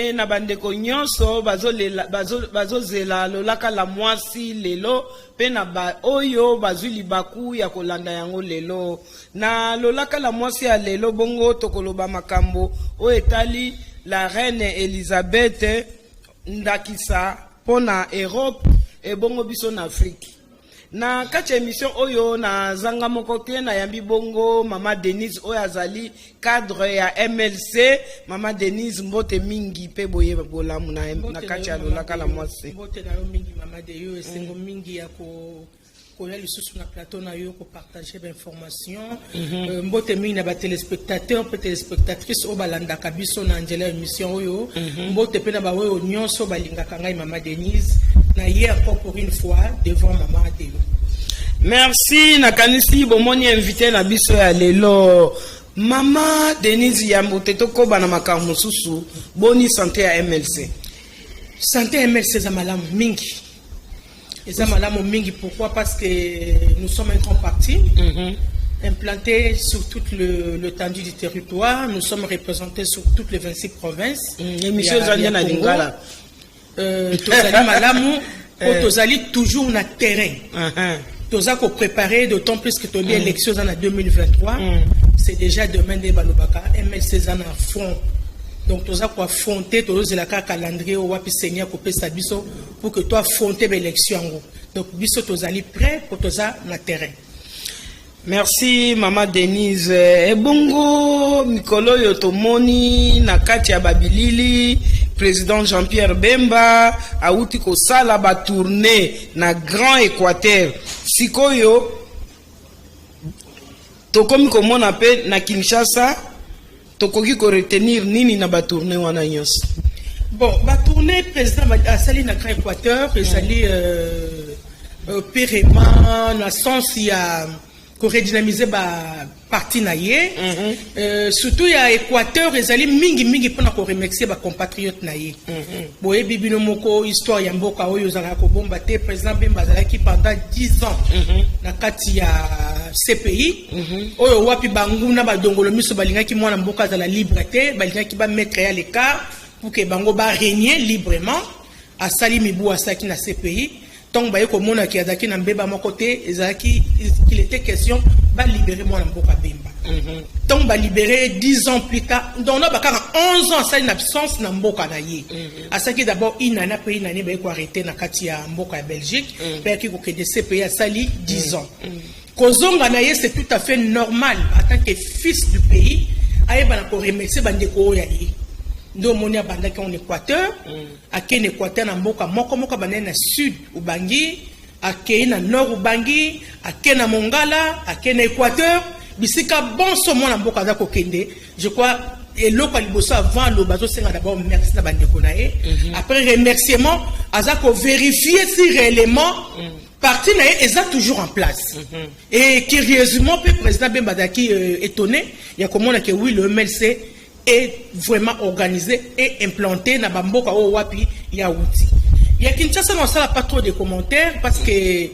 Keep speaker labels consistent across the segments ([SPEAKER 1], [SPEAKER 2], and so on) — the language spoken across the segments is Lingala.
[SPEAKER 1] pe na bandeko nyonso bazozela lolaka la mwasi lelo pe na ba oyo bazwi libaku ya kolanda yango lelo na lolaka la mwasi ya lelo bongo tokoloba makambo o etali la reine Elisabeth ndakisa pona Europe e bongo biso na Afrique. Na kati émission oyo na zanga mokote na yambi bongo Mama Denise Oyazali cadre ya MLC. Mama Denise mbote mingi pe boye bolamu na kati ya lolaka la mwasi.
[SPEAKER 2] Mbote na yo mingi Mama de yo esengo mingi ya ko ya lisusu na plateau na yo ko partager l'information. Mbote mingi na ba téléspectateurs pe téléspectatrices o balanda kabiso na njela émission oyo. Mbote pe na ba oyo nyonso balingaka ngai Mama Denise. Na hier encore pour une fois devant Maman Adelo.
[SPEAKER 1] Merci nakanisi bomoni invité na biso ya lelo Mama Denise Yambote tokoba na makambo susu boni santé ya MLC.
[SPEAKER 2] Santé ya MLC za malamu mingi. Eza malamu mingi pourquoi parce que nous sommes un grand parti implanté sur toute l'étendue du territoire, nous sommes représentés sur toutes les 26 provinces.
[SPEAKER 1] Émission Zania na Lingala.
[SPEAKER 2] Tozali malamu, tozali toujours na terrain. Toza ko préparer d'autant plus que tobi élection en 2023. C'est déjà demain de Balobaka MLC en front. Donc toza ko affronter toza la calendrier au wapi seigneur ko pesa biso pour que toi affronter l'élection. Donc biso tozali prêt pour toza na terrain.
[SPEAKER 1] Merci Mama Denise. Ebongo mikolo yo tomoni na kati ya Babilili président Jean-Pierre Bemba auti ko sala ba tourner na Grand Équateur. Sikoyo tokomi komona pe na Kinshasa tokoki ko retenir nini na ba tourner wana nyonso.
[SPEAKER 2] Bon, ba tourner président a sali na Grand Équateur, sali pérément na sens ya pour redynamiser ba parti na ye surtout ya Équateur ezali mingi pona ko remercier ba compatriotes na ye boye bibino moko histoire ya mboka oyo zaka ko bomba te président Bemba zalaki pendant 10 ans na kati ya CPI oyo wapi banguna ba dongolo miso balingaki mwana mboka za la liberté balingaki ba mettre à l'écart pour que bango ba régner librement asali mibu asaki na CPI. Tant que komona ki azaki na mbeba mokote ezaki qu'il était question ba libérer moi na mboka Bemba. Tant ba libérer 10 ans plus tard donc on a 11 ans ça une absence na mboka na ye. Asaki d'abord inana pe inane ba ko arrêter na kati ya mboka ya Belgique pe ki ko kede CPI asali 10 ans. Kozonga na ye c'est tout à fait normal en tant que fils du pays ayeba na ko remercier bandeko ya ye. Ndo moni abandaki en Équateur, akei Équateur na mboka moko banene na sud ubangi, akei na nord ubangi, akei na Mongala, akei na Équateur, bisika bon somo na mboka za kokende. Je crois eloko liboso avant le bazo senga d'abord merci na bandeko na ye. Après remerciement, azako vérifier si réellement parti na ye est toujours en place. Et curieusement le président Bemba daki étonné, il y a comment que oui le MLC est vraiment organisé et implanté na bamboka o wapi ya outi. Ya Kinshasa on sala pas trop de commentaires parce que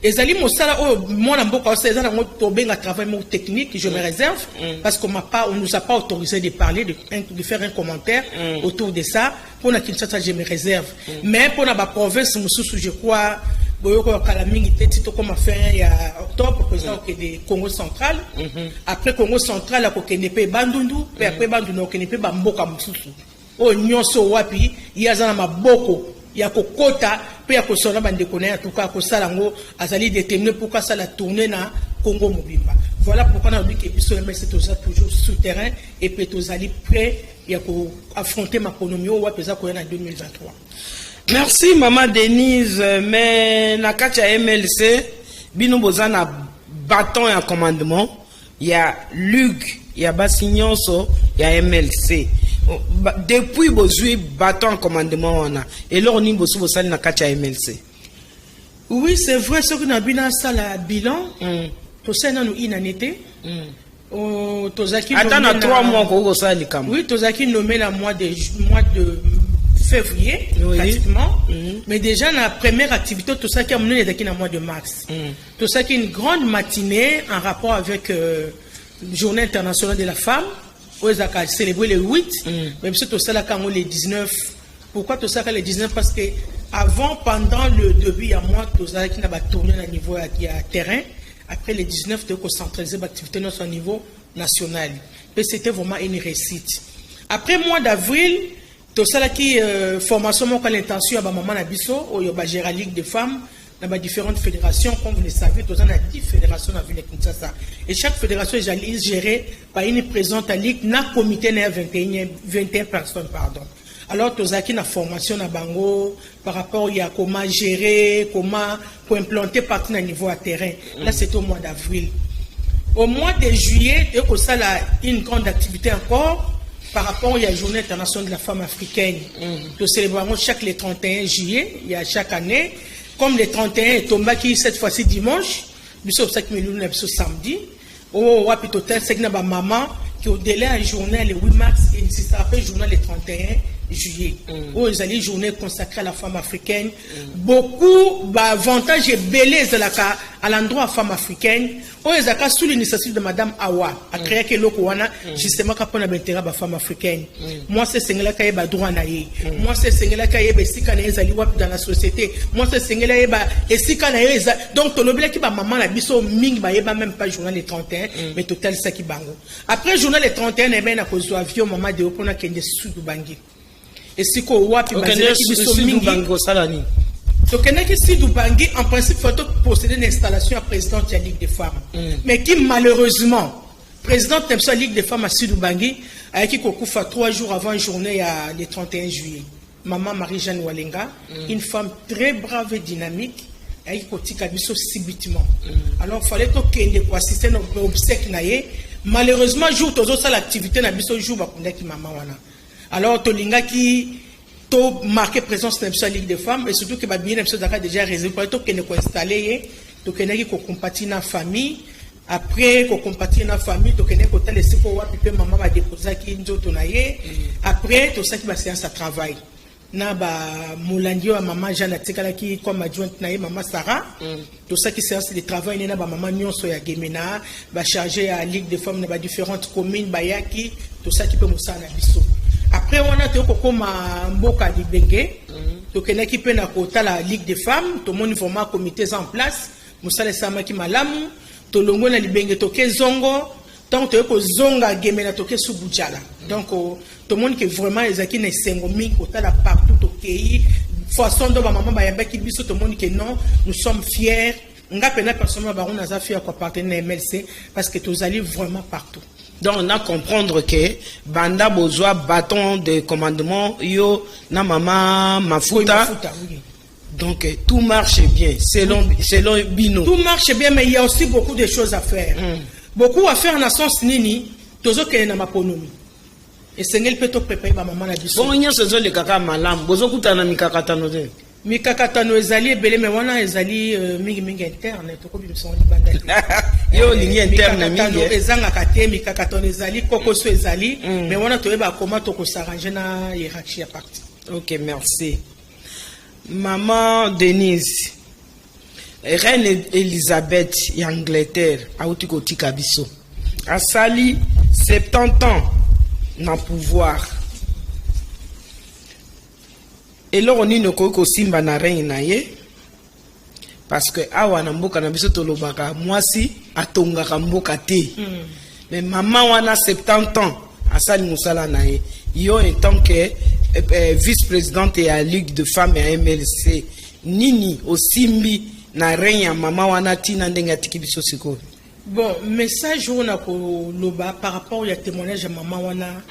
[SPEAKER 2] ezali mosala o mona mboka o seza na to benga travail technique je me réserve parce qu'on nous a pas autorisé de parler de faire un commentaire autour de ça pour na Kinshasa je me réserve mais pour na ba province mususu je crois boyoko kalamingi teti to comme fin ya octobre président de Congo central après Congo central a kokende pe bandundu pe après bandundu okende pe bamboka mususu o nyonso wapi yaza na maboko ya kokota pe ya kosona bandeko na tuka ko sala ngo azali déterminé pour ka sala tourner na Congo mobimba. Voilà pourquoi on a dit que biso MLC toujours souterrain et pe tozali prêt ya ko affronter ma économie o wapi za ko na 2023.
[SPEAKER 1] Merci Mama Denise, mais na kati ya MLC bino boza na bâton ya commandement ya Lug ya basinyonso ya MLC depuis bozui bâton en commandement wana et là on ni bosu bosali na kati ya MLC.
[SPEAKER 2] Oui, c'est vrai ce que na bina sala bilan to sena no inanité tozaki
[SPEAKER 1] attends na 3 mois ko sali kam. Oui,
[SPEAKER 2] tozaki nommé la mois de février, pratiquement. Mais déjà, la première activité, tout ça qui a mené dans le mois de mars. Tout ça qui est une grande matinée en rapport avec la Journée internationale de la femme. on a célébré le 8, même si tout ça là quand on les 19. Pourquoi tout ça quand les 19? Parce que avant, pendant le début, il y a moi, tout ça qui n'a pas tourné à niveau terrain. Après les 19, de concentrer l'activité dans son niveau national. Et c'était vraiment une réussite. Après mois d'avril, tout ça là qui formation mon l'intention à maman Nabiso, au yoba gérer Ligue des femmes, dans différentes fédérations, comme vous le savez, tout ça a 10 fédérations à Ville Kinshasa. Et chaque fédération est gérée par une présente à Ligue, na comité na 21 personnes, pardon. Alors, tout ça qui na formation à Bango, par rapport à comment gérer, comment pour implanter partout à niveau à terrain. Là, c'était au mois d'avril. Au mois de juillet, il y a une grande activité encore par rapport à la journée internationale de la femme africaine. Nous célébrons chaque le 31 juillet, il y a chaque année. Comme le 31 est tombé qui cette fois-ci dimanche, nous sommes samedi. Au Wapitotel, c'est que ma maman qui au délai à journée le 8 mars et il s'est rappelé journée le 31 juillet. Où ils allaient journée consacrée à la femme africaine. Beaucoup d'avantages et belés à l'endroit de la femme africaine. Où ils ont sous l'initiative de Madame Awa à créer que l'Okuana justement quand on a intérêt à la femme africaine. Moi c'est Sengela Kaye droit naïe. Moi c'est Sengela Kaye Besika naïe zaliwap dans la société. Moi c'est Sengela Besika naïe. Donc ton objet qui va maman la biso ming ba yeba même pas journal le 31 mais total ça qui bango. Après journal le 31 et ben à cause de avion maman de opona kende sous du bangi. Et si qu'on voit puis basé qui biso mingi
[SPEAKER 1] bango salani.
[SPEAKER 2] Donc, si Dubangi, en principe, il faut procéder à une installation à président de la Ligue des femmes. Mais qui, malheureusement, président de la Ligue des femmes à Sidoubangi, avec qui Kokoufa 3 jours avant une journée le 31 juillet. Maman Marie-Jeanne Walenga, une femme très brave et dynamique, avec qui Kotika subitement. Alors, il fallait que assister à nos obsèques. Malheureusement, jour tout ça l'activité na biso jour bakundaki maman wana. Alors, Tolinga qui to marqué présence dans la Ligue des femmes et surtout que bien déjà réservé pour to que installé to que qui compatir na famille après ko compatir na famille to que ko tele siko wa pipe maman va déposer qui nzoto na ye après to ça qui va séance à travail na ba molandio à maman Jeanne Atikala qui comme adjointe na ye maman Sarah to ça qui séance de travail na ba maman nyonso ya Gemena ba charger à Ligue des femmes na ba différentes communes ba yaki to ça qui peut musa na biso. Après, on a comme Mboka Libenge, donc on a qui peut la Ligue des femmes, tout le monde forme un comité en place, Moussa Sama qui malamu, tout le monde a Libenge toke zongo, tant que zonga gemena toke subujala. Donc tout le monde qui vraiment les acquis ne sengomi, la partout au pays, façon dont maman bayamba qui biso tout le monde que non, nous sommes fiers. Nga pena personnellement baron a fier quoi partenaire MLC parce que tous allez vraiment partout.
[SPEAKER 1] Donc on a comprendre que banda besoin bâton de commandement yo na mama mafuta.
[SPEAKER 2] Oui.
[SPEAKER 1] Donc tout marche bien selon Bino.
[SPEAKER 2] Tout marche bien mais il y a aussi beaucoup de choses à faire. Beaucoup à faire dans sens nini tozo ke na maponomi. Et sengel peut to préparer ba maman la biso.
[SPEAKER 1] Bon nya sezo le kaka malam bozo kutana mikakatano de.
[SPEAKER 2] Mikakatano ezali belé mais wana ezali mingi interne to ko bimso libanda.
[SPEAKER 1] Yo ligne interne mingi
[SPEAKER 2] ezanga kate mikakatano ezali kokoso ezali mais wana toyeba comment to ko s'arranger na hiérarchie à parti.
[SPEAKER 1] OK, merci. Maman Denise Reine Elisabeth Angleterre auti ko tika biso. Asali 70 ans na pouvoir. Et là on ne ko simba na reine na ye parce que awa na mboka na biso tolobaka mwasi atongaka mboka te. Mais maman wana 70 ans asali musala na ye yo en tant que vice-présidente et à Ligue de femmes et à MLC nini osimbi na reine ya maman wana tina ndenga tiki biso siko.
[SPEAKER 2] Bon, message on a ko loba par rapport au témoignage de maman wana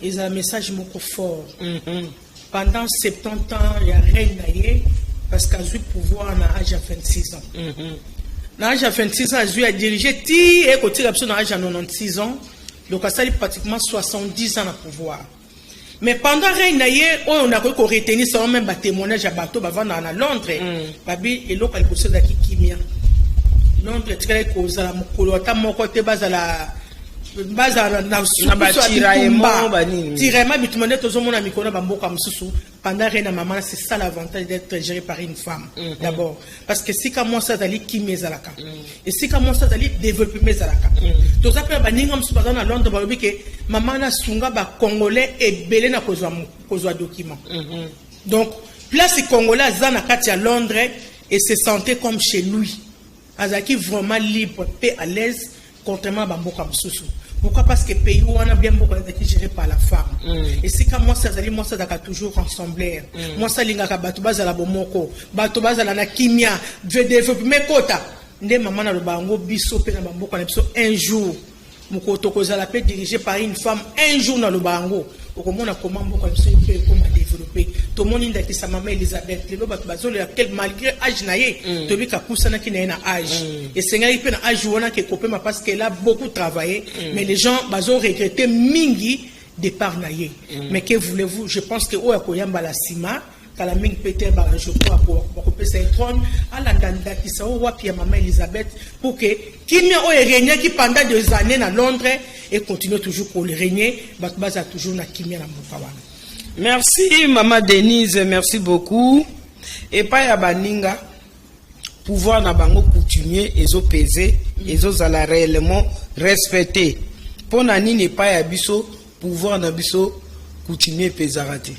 [SPEAKER 2] ils ont un message beaucoup fort. Pendant 70 ans, il y a rien d'ailleurs parce qu'elle a eu le pouvoir à l'âge de 26 ans. À l'âge de 26 ans, elle a dirigé ti et côté à l'âge de 96 ans. Donc, elle a pratiquement 70 ans de pouvoir. Mais pendant rien d'ailleurs, on a retenu ça même un témoignage à bateau avant à Londres. Babi et l'autre elle possède la kimia. Londres très cause la mukolo ta moko te bazala baza na tiraillement bitumba nde tozomona mikolo na bamboka mosusu pendant rien na maman. C'est ça l'avantage d'être géré par une femme d'abord, parce que sika mwasi azali kimi ezalaka et sika mwasi azali développement ezalaka toza mpe baninga mosusu baza na Londres balobi ke mama na sunga bacongolais ebele na kozwa document. Donc place congolais aza na kati ya Londres et se sentait comme chez lui, azalaki vraiment libre pe à l'aise, contrairement à bamboka mosusu. Pourquoi? Parce que le pays où on a bien beaucoup été géré par la femme. Et c'est comme moi, ça a toujours ensemble. Moi, ça, l'ingaka batubaza la bomoko, batubaza la nakimia, veut développer mes quotas. Ndé maman na le bango biso pe na bamboka na biso un jour. Mukoto kozala pe dirigé par une femme un jour dans le bango. Au comment on a comment beaucoup de choses comment développer. Tout le monde dit que sa maman Elisabeth, les lois bazole malgré âge naïe, tu vis qu'à pousser na qui n'a âge. Et c'est un peu âge où on a que coupé parce qu'elle a beaucoup travaillé, mais les gens bazole regretter mingi départ naïe. Mais que voulez-vous? Je pense que au akoyamba la sima. Kala ming pété ba je crois pour couper ses trônes à la danda qui sa wapi ya maman Elisabeth pour que kimia o régner qui pendant des années à Londres et continue toujours pour le régner baza toujours na kimia na mboka.
[SPEAKER 1] Merci maman Denise, merci beaucoup. Et pas ya baninga pouvoir na bango coutumier ezo peser ezo zala réellement respecté. Pour nani ne pas ya biso pouvoir na biso coutumier pesarate.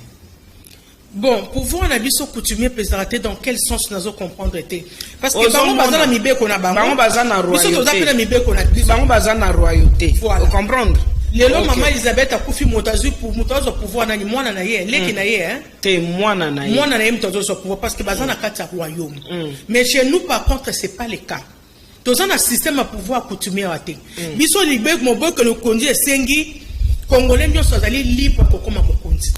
[SPEAKER 2] Bon, pouvoir na biso coutumier pesarate dans quel sens nous allons comprendre été? Parce que bango baza na mibe ko na bango
[SPEAKER 1] baza na royauté.
[SPEAKER 2] Biso toza pe na mibe ko na
[SPEAKER 1] bango baza na royauté.
[SPEAKER 2] Voilà.
[SPEAKER 1] Vous comprendre?
[SPEAKER 2] Lelo maman Elisabeth a kufi motazu pour motazu pouvoir na ni mwana na ye, leki na ye hein.
[SPEAKER 1] Te mwana na ye.
[SPEAKER 2] Mwana na ye motazu pouvoir parce que baza na kati ya royaume. Mais chez nous par contre c'est pas le cas. Toza na système à pouvoir coutumier waté. Biso libe mo boy que le conduit esengi Congolais nous sommes allés libres pour comment mokonzi.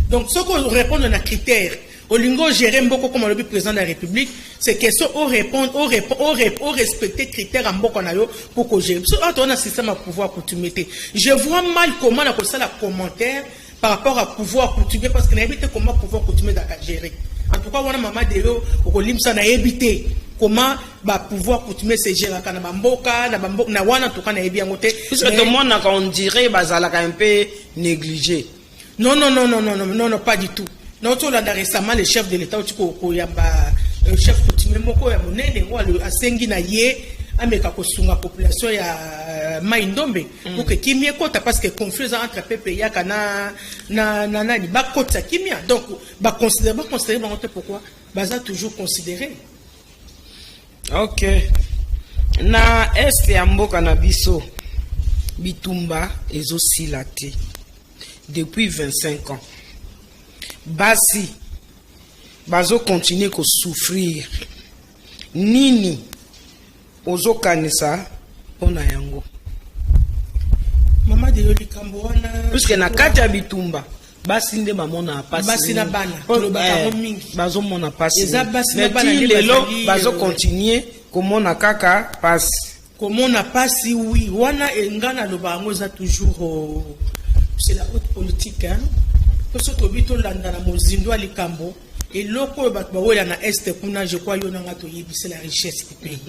[SPEAKER 2] Donc ce qu'on répond à critères, au lingo gérer beaucoup comme le président de la République, c'est que ça on répond, on respecter critères en beaucoup nayo pour que gérer. So on a un système à pouvoir coutumier. Je vois mal comment on a ça la commentaire par rapport à pouvoir coutumier parce que n'habite comment pouvoir coutumier à gérer. En tout cas, on a maman de l'eau au limsa na éviter comment ba pouvoir coutumier se gérer na bamboka na wana tout cas na ebi ngote.
[SPEAKER 1] Parce que tout le monde on dirait bazala un peu négligé.
[SPEAKER 2] Non, pas du tout. Non, tu l'as récemment le chef de l'État au yamba chef coutumier moko ya monene wa le asengi na ye ameka kosunga population ya Maindombe pour que kimia kota parce que conflit entre peuple ya kana na ba kota kimia donc ba considérer pourquoi baza toujours considéré.
[SPEAKER 1] OK. Na est ya mboka na biso bitumba ezo silate depuis 25 ans. Basi bazo continuer ko souffrir. Nini ozo kanisa pona yango.
[SPEAKER 2] Mama de yoli kambo wana
[SPEAKER 1] puisque na kati ya bitumba basi nde mamona pasi.
[SPEAKER 2] Basi na bana lo ba mingi.
[SPEAKER 1] Bazo mona pasi.
[SPEAKER 2] Eza basi na bana
[SPEAKER 1] lelo bazo continuer komona kaka pasi.
[SPEAKER 2] Komona pasi oui wana engana lo bango za toujours c'est la haute politique hein. Parce que tobito landa na mozindo ali kambo et loko ba wela na est kuna je crois yo nanga to yebisa la richesse du pays.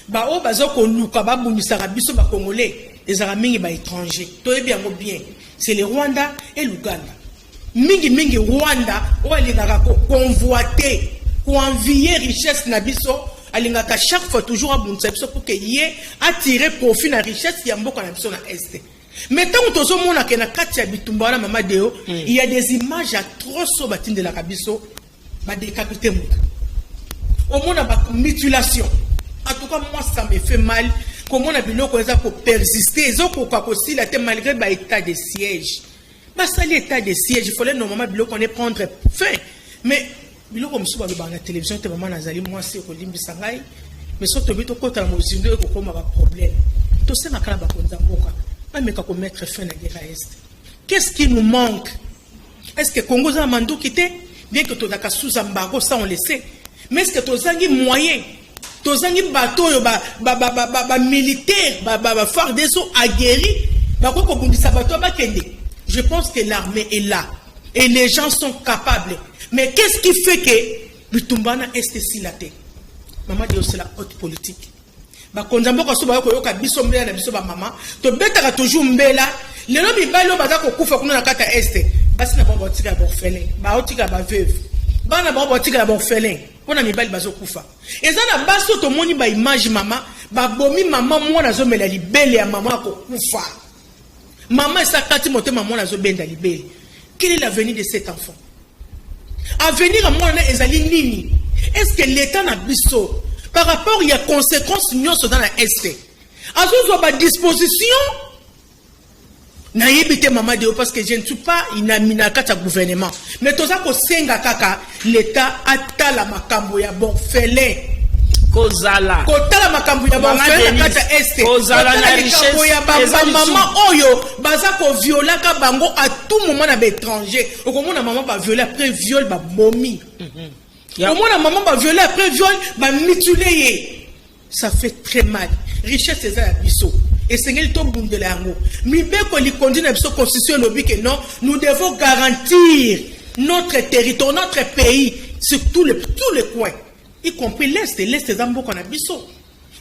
[SPEAKER 2] Ba o bazo ko luka ba bumisaka biso ba congolais ezaka mingi ba étranger. To yebi yango bien. C'est le Rwanda et l'Ouganda. Mingi Rwanda o alingaka ko convoiter, ko envier richesse na biso alingaka chaque fois toujours abunza biso pour que yé attirer profit na richesse ya mboka na biso na est. Mais tant que tout le monde a katia bitumba na mama deo, il y a des images atroces batine de la kabiso, ba décapité muta. Au monde a ba mutilation. En tout cas moi ça me fait mal. Comment on a bien qu'on a pour persister, ils ont pour aussi la malgré ba état de siège. Ba ça l'état de siège, il fallait normalement bien qu'on ait prendre fin. Mais bilo comme ça ba la télévision te maman nazali moi c'est ko limbi sangai. Mais surtout bito ko ta mozindo ko koma ba problème. Tout ça makala ba konza boka. Mais qu'on mettre fin à la guerre à Est. Qu'est-ce qui nous manque? Est-ce que Congo a mandou quitté? Bien que tu as sous embargo, ça on le sait. Mais est-ce que tu as moyen? Tu as bateau, militaire, phare des eaux aguerris? Je pense que l'armée est là. Et les gens sont capables. Mais qu'est-ce qui fait que le Tumbana est silaté? Maman dit c'est la haute politique. bakonza mboka so bayoko yoka biso mbela na biso ba mama to betaka toujours mbela lelo mibali o baza kokufa kuna na kata este basi na bango tika ba orphelin ba otika ba veuve bana bango tika ba orphelin pona mibali bazo kufa eza na baso to moni ba image mama ba bomi mama mwana zo mela libele ya mama ko kufa mama esakati motema mwana zo benda libele. Quel est l'avenir de cet enfant? Avenir à moi ezali nini? Est-ce que l'état n'a biso par rapport il y a conséquences nyonso dans la este azozo ba disposition na yebite mama de parce que je ne suis pas inamina kata gouvernement mais toza ko senga kaka l'état atala makambo ya borfelin
[SPEAKER 1] kozala
[SPEAKER 2] kotala makambo ya borfelin kata este
[SPEAKER 1] kozala na richesse
[SPEAKER 2] ya mama oyo baza ko viola ka bango à tout moment na étranger okomona maman ba violer après viol ba momi okomona maman ba violer après viol ba mutilé ça fait très mal richesse c'est ça biso et c'est ngeli to bundela yango mibeko li conduit na biso constitution lobi que non nous devons garantir notre territoire notre pays sur tous les coins y compris l'est zamboka na biso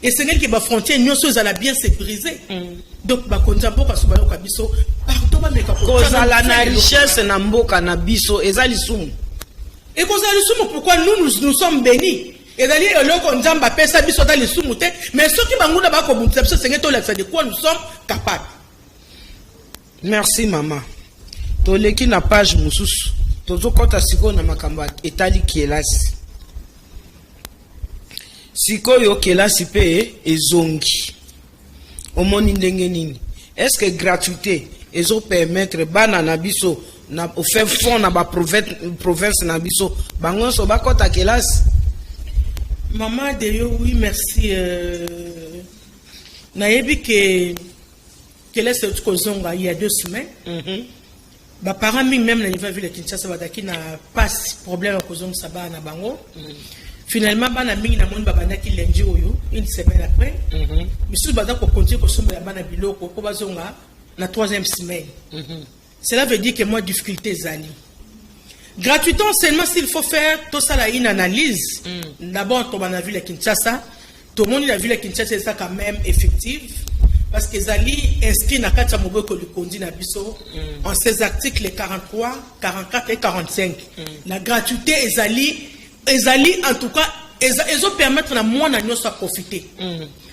[SPEAKER 2] et c'est ngeli que ba frontière nyonso za la bien sécurisée donc ba konza mboka so ba yoka biso pardon ba meka
[SPEAKER 1] kozala na richesse na mboka na biso ezali sumu
[SPEAKER 2] et kozala sumu pourquoi nous sommes bénis. Et d'ailleurs, l'on nzamba pesa biso dans les sous-moutés, mais ceux qui banguna ba ko bunza biso sengeto la de quoi nous sommes capables.
[SPEAKER 1] Merci maman. Toleki na page mususu. Tozo kota siko na makamba etali kielasi. Siko yo kielasi pe ezongi. Omoni ndenge nini? Est-ce que gratuité ezo permettre bana na biso na faire fond na ba province na biso bango so ba kota kielasi?
[SPEAKER 2] Maman Deyo, oui, merci. Nayebi que laisse il y a 2 semaines. Bah parents même na niveau ville Kinshasa badaki na pas problème kozonga saba na bango. Finalement bana mingi na moni babanda ki lundi oyo une semaine après. Monsieur bada ko continuer ko somba bana biloko ko bazonga na 3e semaine. Cela veut dire que moi difficulté zali. Gratuitement seulement s'il faut faire tout ça là une analyse. D'abord on a vu la Kinshasa, tout le monde a vu la Kinshasa c'est quand même effective parce que Zali inscrit na kata moboko le kondi na biso en ces articles 43, 44 et 45. La gratuité ezali en tout cas ils ont permettre na moi na nyoso profiter.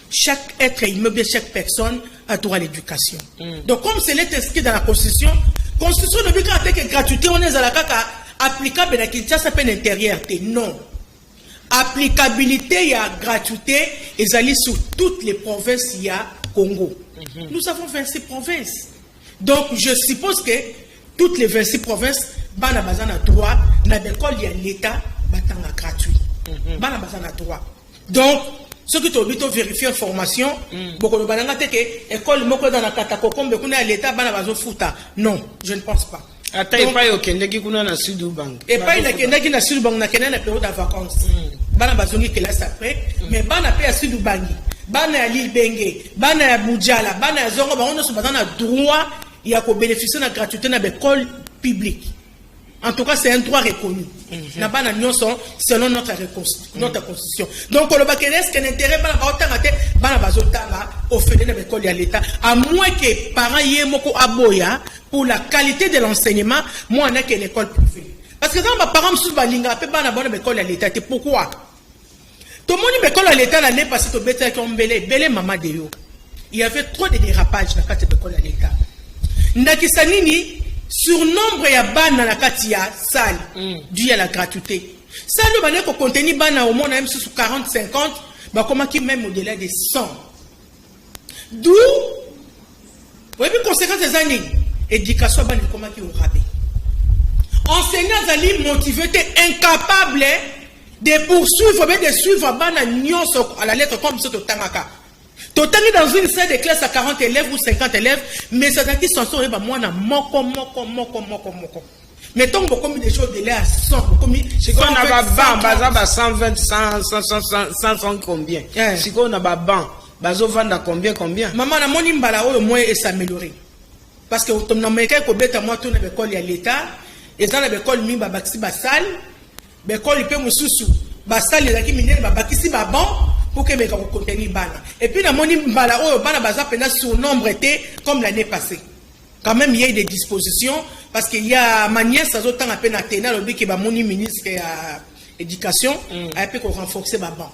[SPEAKER 2] Chaque être humain, chaque personne a droit à l'éducation. Donc comme c'est inscrit dans la constitution ne dit que gratuité on est à la kaka applicable à Kinshasa peine intérieure non applicabilité il y a gratuité et aller sur toutes les provinces il y a Congo. Nous avons 26 provinces donc je suppose que toutes les 26 provinces bana bazana droit na l'école il y a l'état batanga gratuit bana bazana droit donc ceux qui t'ont vérifier information beaucoup de bananga te que école moko dans la katakombe kuna l'état bana bazo futa non je ne pense pas.
[SPEAKER 1] Ata epa yo kendeki kuna na Sud-Bang.
[SPEAKER 2] Epa ina kendeki na Sud-Bang na kena na période de vacances. Bana bazongi classe après, mais bana pe ya Sud-Bang. Bana ya Lille Bengue, bana ya Boudjala, bana ya Zongo ba on so bana droit ya ko bénéficier na gratuité na école publique. En tout cas, c'est un droit reconnu. Na bana nyonso selon notre constitution. Donc le bakenes que n'intérêt bana ba otanga te bana bazotanga au fait de l'école ya l'état à moins que parents yemoko aboya pour la qualité de l'enseignement, moi, on n'a qu'une école privée. Parce que quand mes parents me sont balinga, pe pas na bonne école à l'état. Pourquoi? Tout le monde école à l'état l'année passée, tout bête comme belé maman de yo. Il y avait trop de dérapages dans cette école à l'état. Ndakisanini surnombre ya ban dans la katia salle dû à la gratuité. Ça le bané ko contenu ban au moins même sur 40 50, bah comment qui même au-delà de 100. D'où oui, puis conséquence des années. Éducation bani comment qui au rabais. Enseignants ali motivés incapables de poursuivre mais de suivre bana nyonso à la lettre comme ce tangaka. Totangi dans une salle de classe à 40 élèves ou 50 élèves mais ça qui sont sur moi na moko. Mettons beaucoup de choses de là à 100 comme
[SPEAKER 1] si on a ba 120 100 combien. Si on a ba ban bazo vendre combien.
[SPEAKER 2] Maman na moni mbala o moins et s'améliorer. Parce que on n'a pas que bête moi tout na école ya l'état et ça na école mi ba bakisi ba salle l'école peut mususu ba salle la ki minene ba bakisi ba bon pour que meka ko contenir bana. Et puis na moni mbala oyo bana baza pena sur nombre était comme l'année passée. Quand même il y a des dispositions parce qu'il y a ma nièce ça autant à peine à tenir le que ba moni ministre à éducation a pu renforcer ba banc.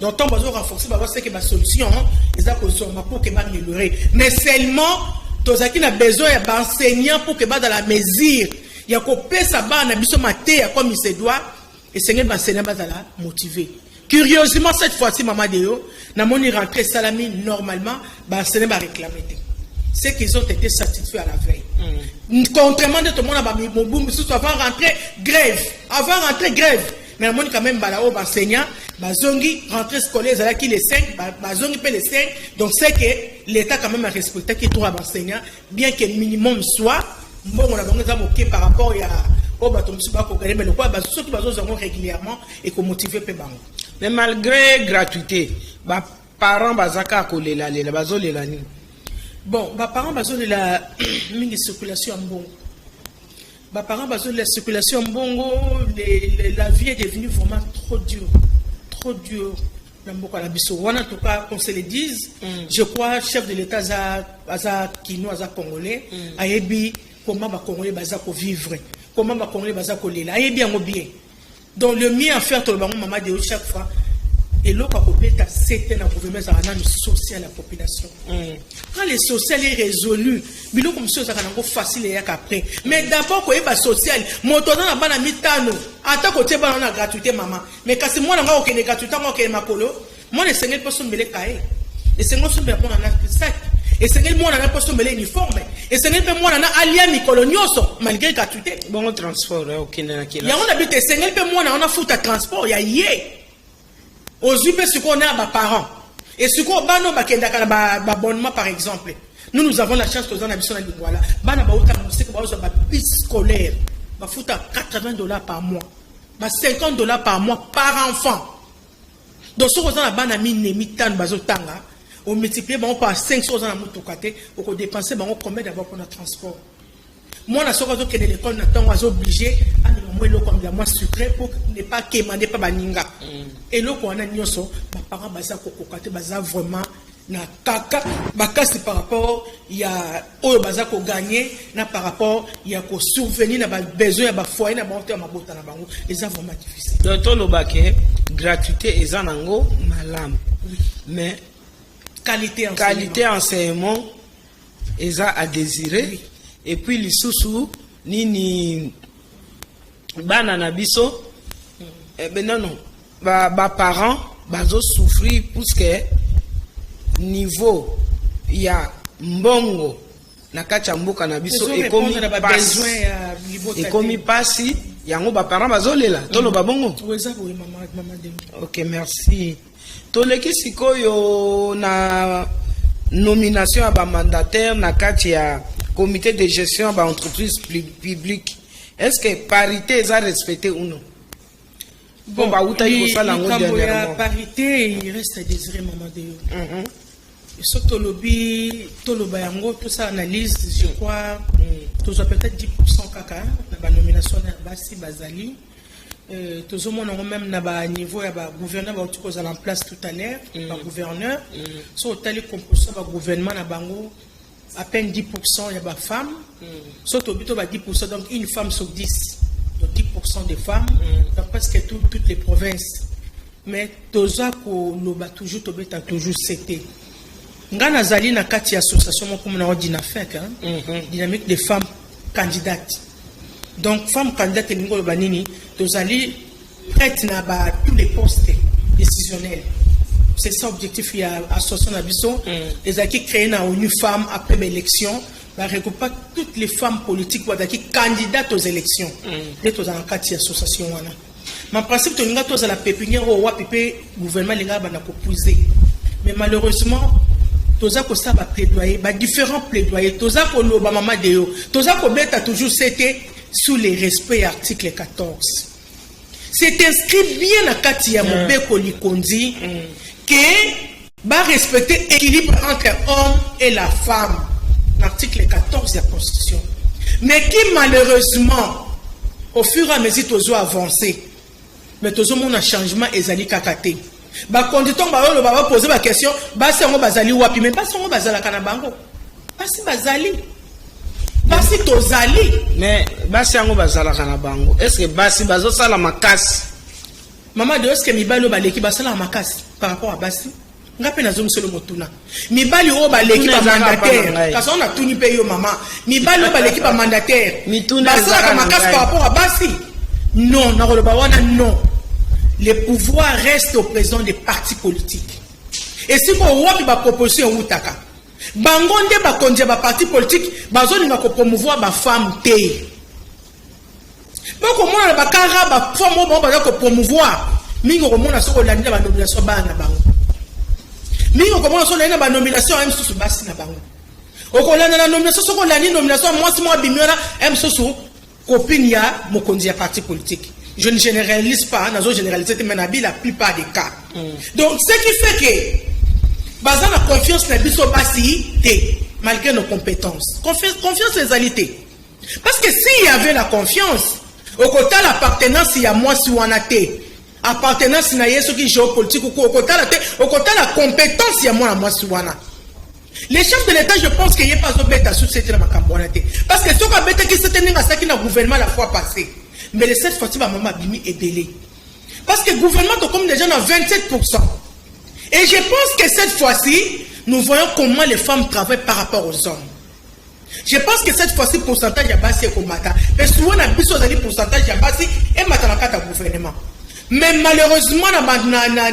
[SPEAKER 2] Donc on va renforcer ba c'est que ba solution ils a besoin pour que ba améliorer. Mais seulement tozaki na besoin ya enseignant pour que ba dans la mesure il y a copé ça ba na biso maté comme il se doit et seigneur ba enseignant ba la motiver. Curieusement cette fois-ci maman Deo na moni rentrée salami normalement ba enseignant ba réclamer. C'est qu'ils ont été satisfaits à la veille. Contrairement de tout le monde avant rentrer grève. Avant rentrer grève. Mais on quand même balao enseignant, bazongi rentrée scolaire là qui les 5, bazongi paie les 5. Donc c'est que l'État quand même a respecté qui trouve enseignant bien que minimum soit bon on a vraiment OK par rapport à au bateau musuba ko gagner mais le quoi bazo qui bazo zango régulièrement et ko motiver pe bango.
[SPEAKER 1] Mais malgré gratuité, ba parents bazaka ko lela bazo lela ni.
[SPEAKER 2] Bon, mes parents ont la circulation en bongo. Mes parents ont la circulation en bongo. La vie est devenue vraiment trop dure. Trop dure. En tout cas, qu'on se le dise, je crois chef de l'État, Kino, Congolais, a dit comment les Congolais vont vivre. Comment les Congolais vont vivre. A dit bien. Donc, le mieux à faire, tout le monde, maman, de chaque fois. Et l'autre a coupé c'était la gouvernement social à la population. Quand les social est résolu, bilo comme ça ça facile et après. Mais d'abord quand il va social, mon tour dans la bana mitano, atta côté bana gratuité maman. Mais quand c'est moi n'a aucun gratuité moi que makolo, moi les seigneurs personne me les cahier. Et seigneurs sont bien bon en sac. Et seigneurs moi n'a personne me les uniforme. Et seigneurs moi n'a alia mikolonioso malgré gratuité.
[SPEAKER 1] Bon transport OK na
[SPEAKER 2] kila. Ya on habite seigneurs moi on a foutu transport ya yé. Aujourd'hui, ce qu'on a à mes parents, et ce qu'on a à abonnement par exemple, nous avons la chance que nous avons habité dans l'Iguala. Bana ba uta musiki ba uza ba bus scolaire, ba futa $80 par mois, ba $50 par mois par enfant. Donc ce qu'on a na bana mine mitan bazotanga, on multiplie par 5 choses dans mutokate, on dépenser ba on combien d'abord pour notre transport. Moi, na soko que l'école n'attend pas obligé à nous le comme la moi sucré pour ne pas quémander pas baninga. Et là qu'on a nyoso, ma parents baza kokokate baza vraiment na kaka bakasi par rapport il y a oyo baza ko gagner na par rapport il y a ko souvenir na ba besoin ya ba foyer na ba hotel ma bota na bango les vraiment difficile.
[SPEAKER 1] Docteur Lobake gratuité ezanango malam. Mais qualité enseignement eza à désirer. Oui. Et puis les sous nini bana na biso ben non ba parents bazo souffrir parce que niveau ya mbongo na kacha mboka na biso ekomi pasi yango ba parents bazo lela tolo ba bongo. OK merci. Toleki sikoyo na nomination à ba mandataire na kati ya comité de gestion de l'entreprise publique. Est-ce que parité est respectée ou non?
[SPEAKER 2] Bon, la parité, il reste à désirer, maman de surtout lobby, tout le bayango, tout ça analyse, je crois, tous peut-être 10% caca, la nomination de Bassi Bazali. Tous au monde même na niveau ya ba gouverneur ba uti en place tout à l'heure, ba gouverneur, so tali composition ba gouvernement na bango à peine 10% il y a des femmes, surtout 10%, donc une femme sur 10, donc 10% des femmes, dans presque toutes les provinces. Mais toza ko loba toujours c'était. Ngana zali na kati association comme na ordina fek dynamique des femmes candidates. Donc femmes candidates ningo loba nini, tozali prête na ba tous les postes décisionnels. C'est ça l'objectif, il y a association d'Abisso, les acquis créés dans une femme après l'élection, va regrouper toutes les femmes politiques qui candidatent aux élections. D'être dans un cadre d'association. Mais en principe, tu as tous à la pépinière au gouvernement les gars poser. Mais malheureusement, tous à ça va plaidoyer, différents plaidoyers, tous à ko maman deo, tous à ko beta toujours c'était sous les respects article 14. C'est inscrit bien à Katia Mobeko Likondi que va respecter l'équilibre entre l'homme et la femme, l'article 14 de la Constitution. Mais qui malheureusement, au fur et à mesure que tu as avancé, mais tout le monde a changement et zali kakate. ba conducteur ba oyo ba poser ba question basi yango bazali wapi mais basi yango bazala kana bango basi bazali basi tozali
[SPEAKER 1] mais basi yango bazala kana bango est-ce que basi bazo sala makasi
[SPEAKER 2] maman de est-ce que mibali baleki basala makasi par rapport à basi ngape na zongi solo motuna mibali o baleki ba mandataire kasi on a tuni pe yo maman mibali o baleki ba mandataire basala makasi par rapport à basi non na roloba wana non. Le pouvoir reste au président des partis politiques. Et si vous avez une proposition, bangonde ba kondia ba parti politique, bazoni nga ko promouvoir ba femme té. Ba ko mona ba kara ba femme mo ba ko promouvoir. Mingo ko mona soko landa ba nomination ba na bango. Mingo ko mona soko landa ba nomination am susu basi na bango. O ko landa na nomination soko landa nomination moi si moi bimiona am susu copine ya mokonzi ya parti politique. Je ne généralise pas, dans une généralité, mais la plupart des cas. Donc, ce qui fait que, basant la confiance, malgré nos compétences. Confiance, les alités. Parce que s'il y avait la confiance, au côté de l'appartenance, il y a moi, si on a été. Appartenance, il y a ce qui est géopolitique, au côté de la compétence, il y a moi, si on a. Les chefs de l'État, je pense qu'il n'y a pas de bête à soucier ma campagne. Parce que ce qu'on a bête qui s'est tenu à ça qui n'a gouvernement la fois passée. Mais cette fois-ci, ma maman est délai. Parce que le gouvernement est comme déjà dans 27%. Et je pense que cette fois-ci, nous voyons comment les femmes travaillent par rapport aux hommes. Je pense que cette fois-ci, le pourcentage de base est comme matin. Mais souvent, on a plus de pourcentage de base et maintenant, on a gouvernement. Mais malheureusement, dans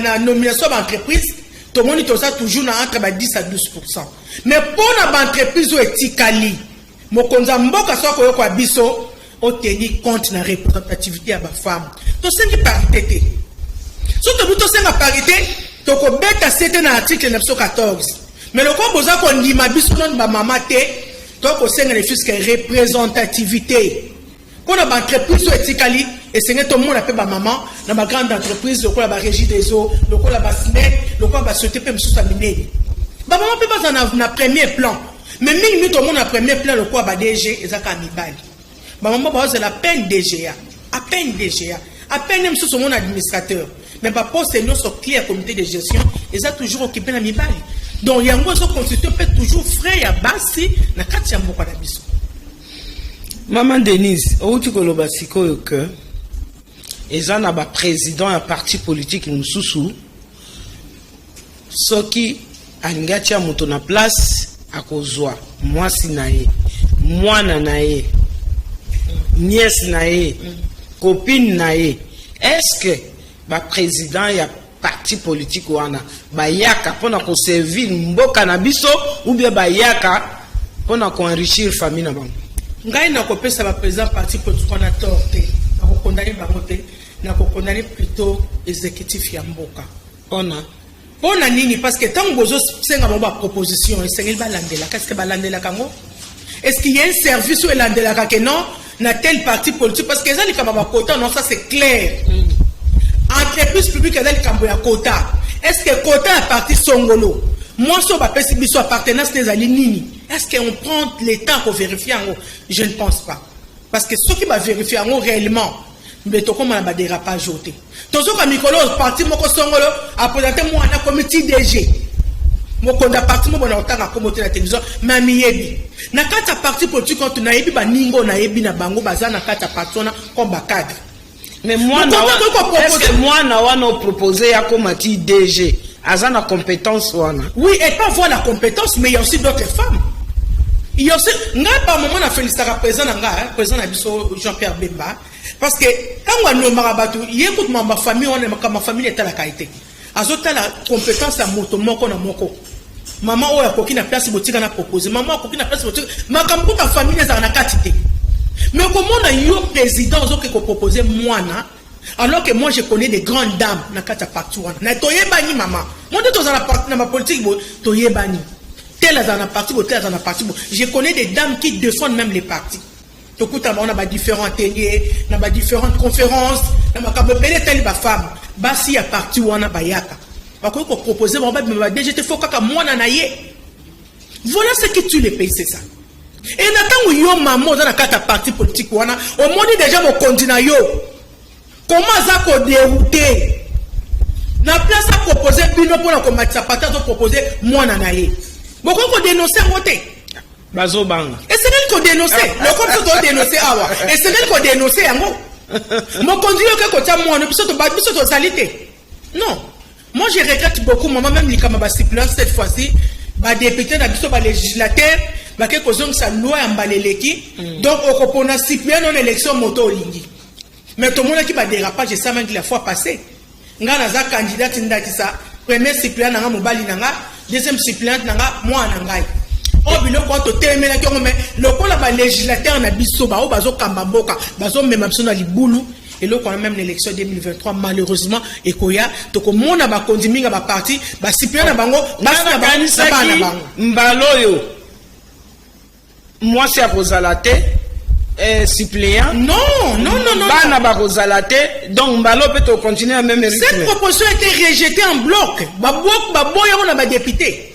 [SPEAKER 2] la nomination d'entreprise, tout le monde est toujours entre 10 à 12%. Mais pour l'entreprise, où est Tikali, mon konzamboka soit quoi biso, au tenir compte de la représentativité à ma femme. Donc, c'est une parité. Surtout, c'est une parité, donc, on bête à 7 article 914. Mais le cas, vous avez dit, ma biso non, ma maman, donc, c'est une représentativité. Pour l'entreprise, éthiquement, et c'est tout le monde appelle ma maman, dans ma grande entreprise, le quoi la régie des eaux, le quoi la SNEC, le quoi la société peut me soutenir. Ma maman peut pas en avoir premier plan. Mais tout le monde a premier plan, le quoi la DG, et ça, cannibale. Ma maman, c'est la peine DGA. À peine DGA. À peine même sur mon administrateur. Mais par rapport à notre clair comité de gestion, ils ont toujours occupé la mibali. Donc, il y a un constitution peut toujours frais à basi, na kati ya moko na biso.
[SPEAKER 1] Maman Denise, où tu koloba siko que ils ont un président un parti politique mususu soki angati ya moto na place akozwa mwasi na ye mwana na ye nièce na ye copine na ye est-ce que ba président ya parti politique wana bayaka pona ko servir mboka na biso ou bien bayaka pona ko enrichir famille na bango
[SPEAKER 2] ngai na kopesa ba président parti politique wana torte na ko condamner bango te na ko condamner plutôt exécutif ya mboka pona nini parce que tant bozo senga ba proposition et senga ba landela qu'est-ce que ba landela kango est-ce qu'il y a un service où landela ka que non na tel parti politique parce que ça les kaba quota non ça c'est clair entreprise publique dans le cambo ya quota est-ce que quota à parti songolo moi so ba pesi biso appartenance des alinini est-ce qu'on prend le temps pour vérifier en haut je ne pense pas parce que ceux qui va vérifier en haut réellement mais to comme ba dérapage ôté tozo ka mikolo parti moko songolo a présenté moi na comité DG moko nda parti mo bona otanga komote na télévision mami yebi na kata parti politique quand na yebi ba ningo na yebi na bango baza na kata patona comme ba cadre.
[SPEAKER 1] Mais moi, est-ce que moi, on a proposé à commander DG, à la compétence wana?
[SPEAKER 2] Oui, et pas voir la compétence, mais il y a aussi d'autres femmes. Il y a aussi, n'a pas moment à féliciter le président Jean-Pierre Bemba, parce que quand on a marabatou, il y a toute ma famille, ma famille est à la qualité. Azota la compétence à moto, moko na moko. Maman, oya koki na place boutique na proposé. Maman, koki na place boutique. Ma kampo ta famille est à la qualité. Mais comment on a eu un président qui a proposé moi, alors que moi je connais des grandes dames na kata partout. Na toyebani maman. Moi de dans ma politique toyebani. Telle dans la partie, telle dans la partie. Je connais des dames qui défendent même les partis. Donc on a différents ateliers, on a différentes conférences, on a kabopele telle ba femme. Basi ya parti wana bayaka. Parce qu'on proposer mon bébé déjà te faut kaka moi na ye. Voilà ce qui tue les pays, c'est ça. Et n'attends où yo maman dans la carte parti politique wana au monde déjà mon continent yo comment ça ko dérouté na place à proposer bino pour la combattre pata to proposer moi na ye beaucoup ko dénoncer ngote
[SPEAKER 1] bazo banga
[SPEAKER 2] et c'est elle ko dénoncer le comme ça to dénoncer awa et c'est elle ko dénoncer yango mon conduit que ko ta moi no biso to salité non moi je regrette beaucoup maman même likama ba suppléant cette fois-ci ba député na biso ba législateur ba ke ko zong sa loi ya mbaleleki donc au kopona suppléant non élection moto olingi mais tout le monde qui va dérapage ça même la fois passée nga naza candidate ndakisa premier suppléant nanga mobali nanga deuxième suppléant nanga moi nanga o biloko to telemela ki ngome lokola ba législateur na biso ba o bazo kamba mboka bazo mema biso na libulu et là, quand même l'élection 2023, malheureusement, et koya, to ko mona ba kondiminga ba parti, ba suppléant na bango, basi na bango,
[SPEAKER 1] mbaloyo. Moi c'est à Rosalate, suppléant.
[SPEAKER 2] Non.
[SPEAKER 1] Bana ba Rosalate, donc mbalo peut continuer à même rythme.
[SPEAKER 2] Cette proposition a été rejetée en bloc. Ba boya on a ba député.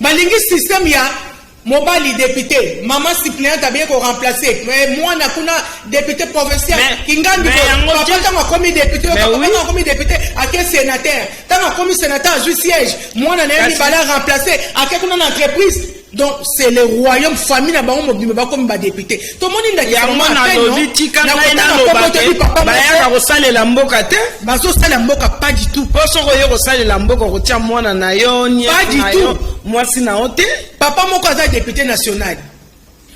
[SPEAKER 2] Ba lingi système ya mobile député, maman suppléante a bien qu'on remplacer. Mais moi, n'a kuna député provincial. Kingambi, papa, t'as commis député, papa, t'as commis député, à quel sénateur? T'as commis sénateur à siège. Moi, n'a pas balai remplacer. À quelle entreprise? Donc, c'est le royaume famille n'a pas comme député. Tout le monde est d'accord. Pas du tout.
[SPEAKER 1] Pas du tout. Moi, c'est naote.
[SPEAKER 2] Papa, mon cousin député national.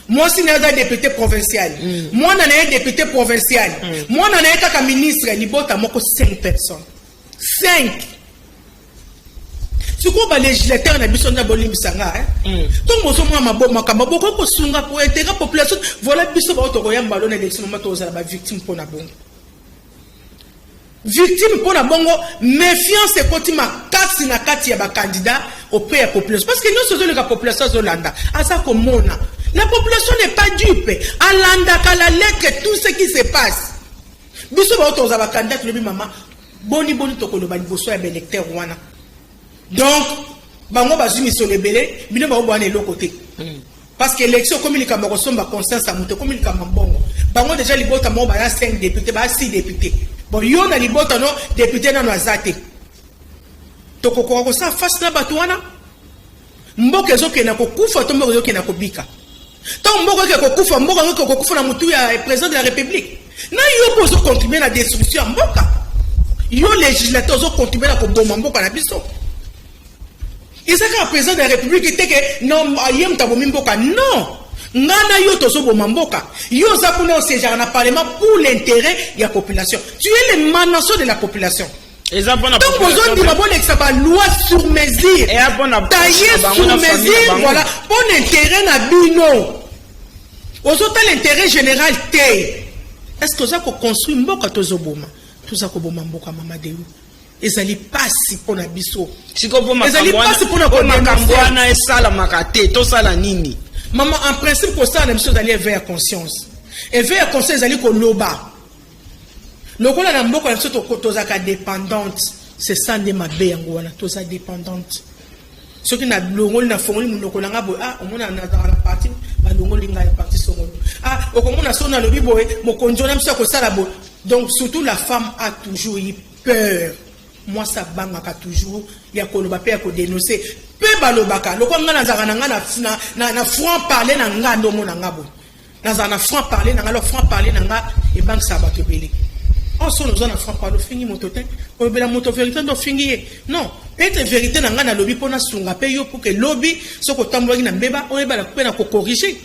[SPEAKER 2] Moi, si n'a député provincial. Moi, n'a député provincial. Moi, n'a pas ministre. Ni bota moko 5 personnes. 5. C'est quoi le législateur na biso na bolimbi sanga donc bozo moi makamba boko ko sunga pour intégrer population voilà biso ba to koyamba lo na élection mato za ba victime pona bongo méfiance et koti makasi na kati ya ba candidat au pays ya population parce que nous sommes la population zolanda asa ko mona la population n'est pas dupe alanda ka la lettre tout ce qui se passe biso ba to za ba candidat le mama boni to ko lo ba liboso ya électeur wana. Donc, bango bazumi sur les belés, bino ba obane l'autre côté. Parce que l'élection comme il kamako somba conscience à monter comme il kamambongo. Bango déjà libota mo ba 5 députés, ba 6 députés. Bon yo na libota no député na azate. To ko ça face na batuana. Mboke zo ke na ko kufa to mboke zo ke na ko bika. To mboke ke ko kufa mboke ko kufa na mutu ya président de la République. Na yo pozo contribuer à la destruction mboka. Yo législateur zo contribuer à ko bomba mboka na biso. Et ça quand le président de la République était que non, ayem tabomi mboka non. Ngana yo tozo bomamboka. Yo za pour au siège dans le parlement pour l'intérêt de la population. Tu es l'émanation de la population.
[SPEAKER 1] Et ça pour la
[SPEAKER 2] donc besoin de ma bonne loi sur mesure.
[SPEAKER 1] Et
[SPEAKER 2] tailler sur mesure voilà pour l'intérêt na bino. Ozota l'intérêt général té. Est-ce que ça ko construire mboka tozo boma? Tout ça ko bomamboka mama de ezali pasi pona biso
[SPEAKER 1] siko pona pasi pona makambwana esala makate to sala nini
[SPEAKER 2] maman en principe pour ça la biso d'aller vers conscience et vers conscience ezali ko loba lokola na mboko na biso to zaka dépendante c'est ça de mabe yango wana to za dépendante ce qui na longoli na fongoli munoko na ngabo omona na la partie ba longoli nga partie songolo okomona sona lobi boye mokonjo na biso ko sala bo donc surtout la femme a toujours eu peur. Moi ça bangaka toujours ya koloba pe ya ko dénoncer pe balobaka loko nga nazaka na franc parler na nga ndo mona ngabo nazaka na franc parler na nga lo franc parler na nga e bank sa ba kebele on son nous na franc parler fingi motote ko bela moto vérité ndo fingi non peut-être vérité na nga na lobby pona sunga pe yo pour que lobby soko tamboki na mbeba o eba la pe na ko corriger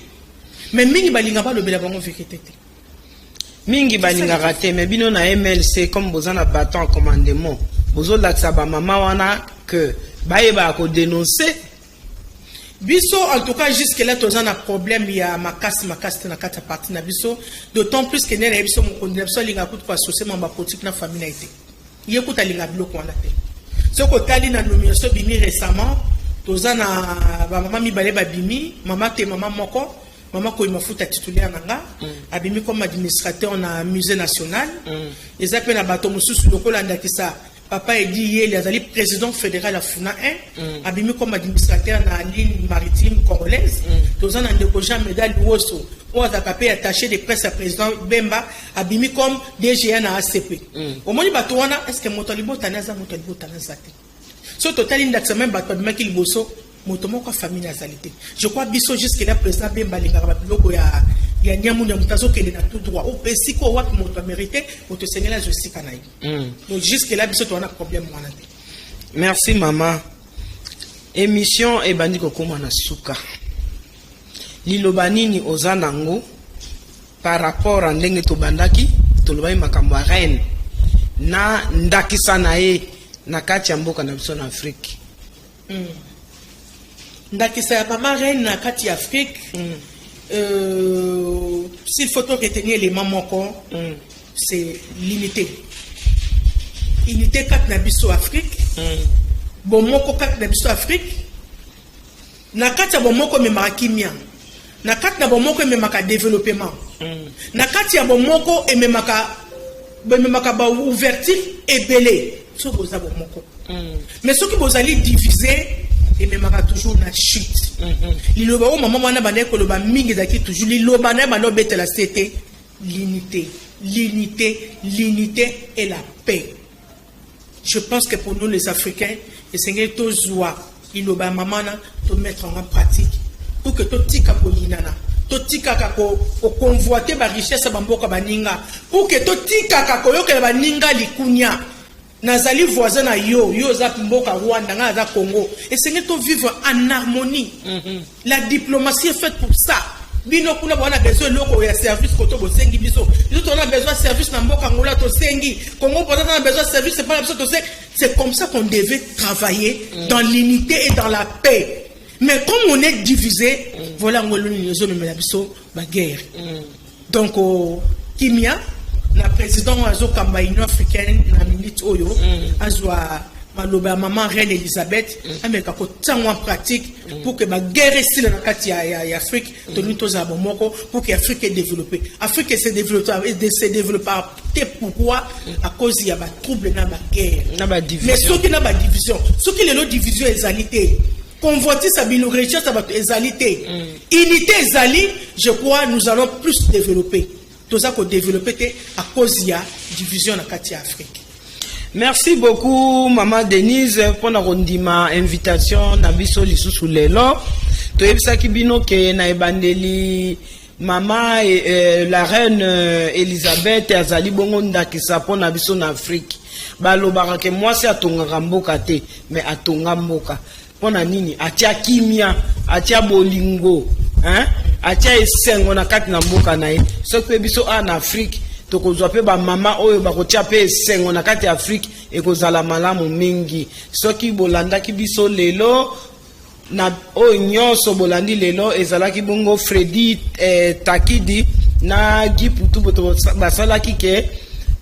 [SPEAKER 2] mais mingi balinga ba lobela bango vérité
[SPEAKER 1] mingi balinga raté mais bino na MLC comme bozana bâton en commandement bozo laksa ba mama wana que baeba ko dénoncer
[SPEAKER 2] biso en tout cas jusque là tous un problème il y a makasi na kata parti na biso d'autant plus que nene biso mon condamnation linga kutu kwa associer mamba politique na famille na été yekuta linga bloc wana te ce ko tali na nomination bimi récemment tous na ba mama mi balé ba bimi mama te mama moko maman ko mafuta titulaire nanga abimi comme administrateur na musée national ils appellent na bato mususu lokola ndakisa papa edi ye azali président fédéral ya Funa 1 abimi comme administrateur na ligne maritime congolaise toza na ndeko Jean Medal Woso o azaka pe attaché de presse à président Bemba abimi comme DGA na ACP omoni bato wana est-ce que moto libota na za moto libota na zate so total index même bato abimaki liboso moto moko famille nazalité je crois biso jusque là président Bemba lingaka ba biloko ya nyamu na mutazo kende na tout droit au pesiko wa moto mérité moto sengela je sika na donc jusque là biso to on a problème wana te.
[SPEAKER 1] Merci maman. Émission e bandi ko koma na suka liloba nini oza nango par rapport à ndenge to bandaki to lobai makambo ya reine na ndakisa na ye na kati ya mboka na biso na Afrique.
[SPEAKER 2] Ndakisa ya mama reine na kati ya Afrique s'il faut retenir l'élément moko c'est l'unité. Unité kat na biso Afrique bon moko kat na biso Afrique na kati ya bon moko memaka kimia na kati na bon moko memaka développement na kati ya bon moko memaka ba ouverture ebele so boza bon moko mais ceux qui bozali diviser et même toujours na chute liloba o maman wana bana ko loba mingi zaki toujours liloba na bana betela c'était l'unité et la paix. Je pense que pour nous les Africains et c'est to joie liloba maman na to mettre en pratique pour que to tika ko yinana to tika ko convoiter ba richesse ba mboka baninga pour que to tika ko yokela baninga likunya nazali voisin na yo za mboka Rwanda nga za Congo et c'est que to vivre en harmonie. La diplomatie est faite pour ça. Bino kuna bwana besoin loko ya service koto bosengi biso. Nous on a besoin de service na mboka ngola to sengi. Congo peut a besoin de service c'est pas besoin to sengi. C'est comme ça qu'on devait travailler dans l'unité et dans la paix. Mais comme on est divisé, voilà ngolo ni zo me la biso ba guerre. Donc kimia la président azo kamba Union africaine na minute oyo azwa maloba maman reine Elisabeth ameka ko tangwa en pratique pour que ba guerre si na kati ya Afrique to nous tous abomoko pour que Afrique est développée. Afrique se développe pourquoi à cause il y a ba trouble na ba guerre
[SPEAKER 1] na ba division.
[SPEAKER 2] Mais ceux qui na ba division, ceux qui les division égalité convoiter sa bino richesse sa égalité unité ezali je crois nous allons plus développer. Tout ça qu'on développe à cause de la division dans Afrique.
[SPEAKER 1] Merci beaucoup maman Denise pour la invitation na biso lisusu lelo. To yebisa kibino ke na ebandeli maman la reine Elisabeth azali bongo ndakisa po na biso na Afrique. Balobaka ke mwasi atongaka mboka te mais atonga mboka. Pona nini atia kimia atia bolingo atia esengo na kati na mboka na ye soki biso en Afrique tokozwa pe ba mama oyo bakotia pe esengo na kati ya Afrique ekozala malamu mingi soki bolandaki biso lelo na oyo nyonso bolandi lelo ezalaki bongo Freddy Takidi na Giputu boto basalaki ke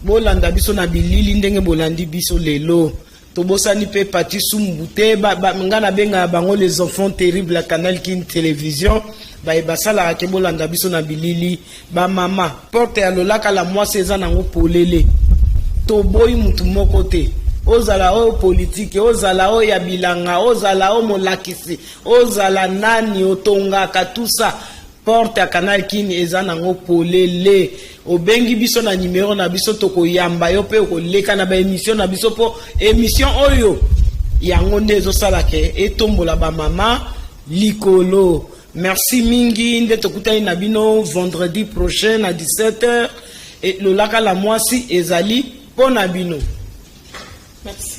[SPEAKER 1] bolanda biso na bilili ndenge bolandi biso lelo tobosani pe Pati Sumbute ngana benga bango les enfants terribles la Canal King télévision basala ke bolanda biso na bilili ba mama porte ya lolaka la mwasi eza nango polele toboyi mutu moko te ozala o politique ozala o ya bilanga ozala o molakisi ozala nani otongaka tout ça porte ya Canal King eza nango polele obengi biso na numéro na biso tokoyamba yo pe koleka na ba émission na biso po émission oyo yango nde ezosala ke etombola ba mama likolo. Merci mingi nde tokutani na bino vendredi prochain à 17h et le laka la mwasi ezali pona bino.
[SPEAKER 2] Merci.